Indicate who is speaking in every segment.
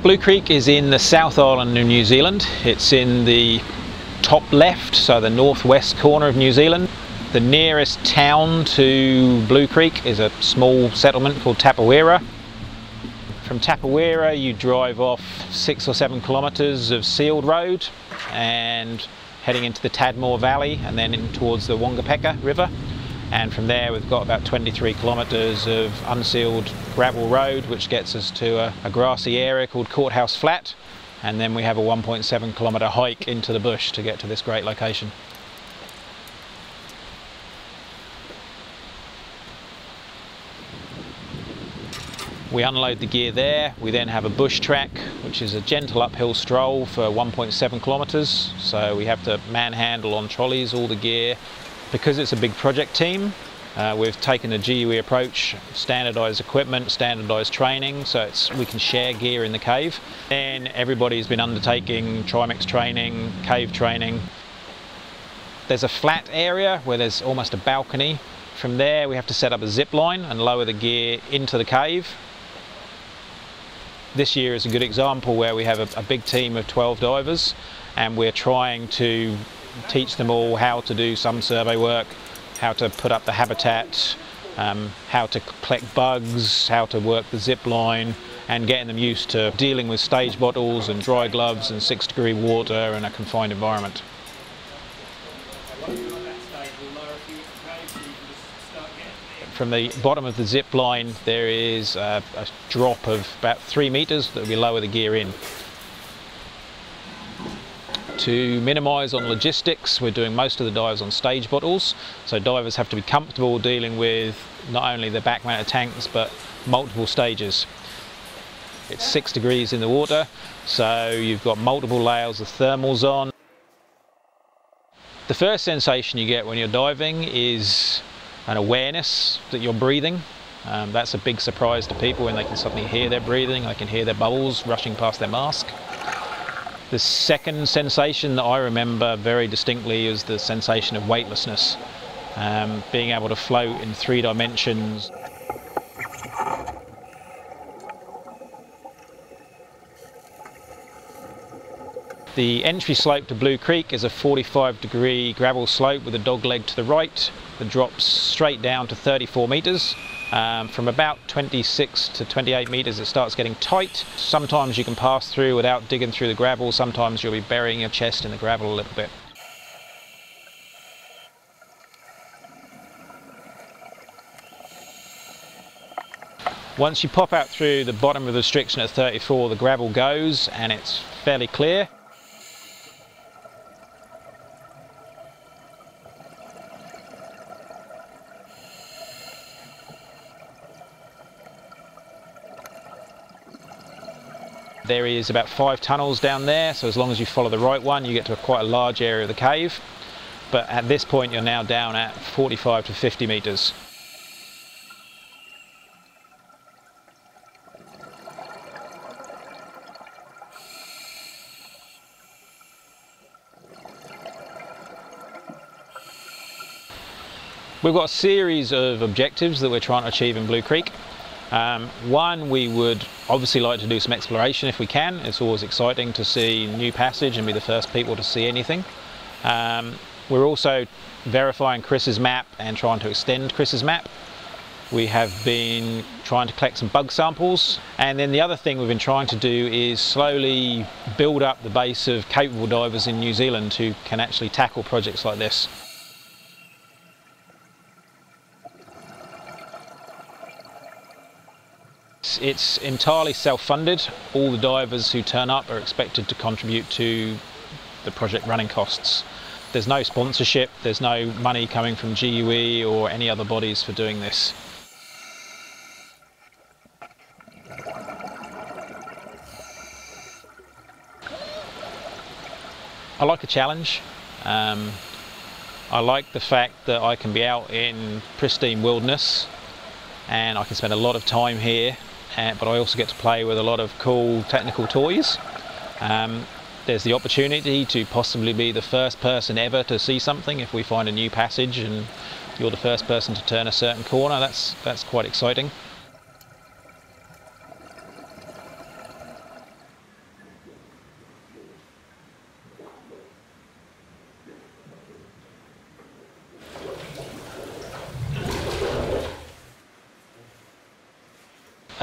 Speaker 1: Blue Creek is in the South Island of New Zealand. It's in the top left, so the northwest corner of New Zealand. The nearest town to Blue Creek is a small settlement called Tapawera. From Tapawera you drive off 6 or 7 kilometres of sealed road and heading into the Tadmore Valley and then in towards the Wangapeka River. And from there we've got about 23 kilometres of unsealed gravel road which gets us to a grassy area called Courthouse Flat, and then we have a 1.7 kilometre hike into the bush to get to this great location. We unload the gear there. We then have a bush track which is a gentle uphill stroll for 1.7 kilometres, so we have to manhandle on trolleys all the gear. Because it's a big project team, we've taken a GUE approach, standardised equipment, standardised training, so we can share gear in the cave. And everybody's been undertaking Trimix training, cave training. There's a flat area where there's almost a balcony. From there we have to set up a zip line and lower the gear into the cave. This year is a good example where we have a big team of 12 divers and we're trying to teach them all how to do some survey work, how to put up the habitat, how to collect bugs, how to work the zip line, and getting them used to dealing with stage bottles and dry gloves and 6-degree water in a confined environment. From the bottom of the zip line there is a drop of about 3 metres that we lower the gear in. To minimise on logistics, we're doing most of the dives on stage bottles, so divers have to be comfortable dealing with not only the back mounted tanks but multiple stages. It's 6 degrees in the water, so you've got multiple layers of thermals on. The first sensation you get when you're diving is an awareness that you're breathing. That's a big surprise to people when they can suddenly hear their breathing, they can hear their bubbles rushing past their mask. The second sensation that I remember very distinctly is the sensation of weightlessness, being able to float in 3 dimensions. The entry slope to Blue Creek is a 45-degree gravel slope with a dog leg to the right that drops straight down to 34 metres. From about 26 to 28 metres it starts getting tight. Sometimes you can pass through without digging through the gravel, sometimes you'll be burying your chest in the gravel a little bit. Once you pop out through the bottom of the restriction at 34, the gravel goes and it's fairly clear. There is about 5 tunnels down there, so as long as you follow the right one you get to quite a large area of the cave. But at this point you're now down at 45 to 50 metres. We've got a series of objectives that we're trying to achieve in Blue Creek. One, we would obviously like to do some exploration if we can. It's always exciting to see new passage and be the first people to see anything. We're also verifying Chris's map and trying to extend Chris's map. We have been trying to collect some bug samples, and then the other thing we've been trying to do is slowly build up the base of capable divers in New Zealand who can actually tackle projects like this. It's entirely self-funded. All the divers who turn up are expected to contribute to the project running costs. There's no sponsorship, there's no money coming from GUE or any other bodies for doing this. I like a challenge. I like the fact that I can be out in pristine wilderness and I can spend a lot of time here. But I also get to play with a lot of cool technical toys. There's the opportunity to possibly be the first person ever to see something if we find a new passage and you're the first person to turn a certain corner. That's quite exciting.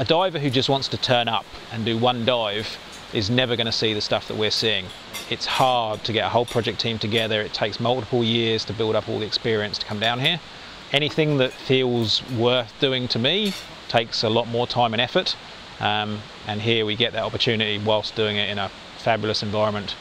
Speaker 1: A diver who just wants to turn up and do one dive is never going to see the stuff that we're seeing. It's hard to get a whole project team together. It takes multiple years to build up all the experience to come down here. Anything that feels worth doing to me takes a lot more time and effort, and here we get that opportunity whilst doing it in a fabulous environment.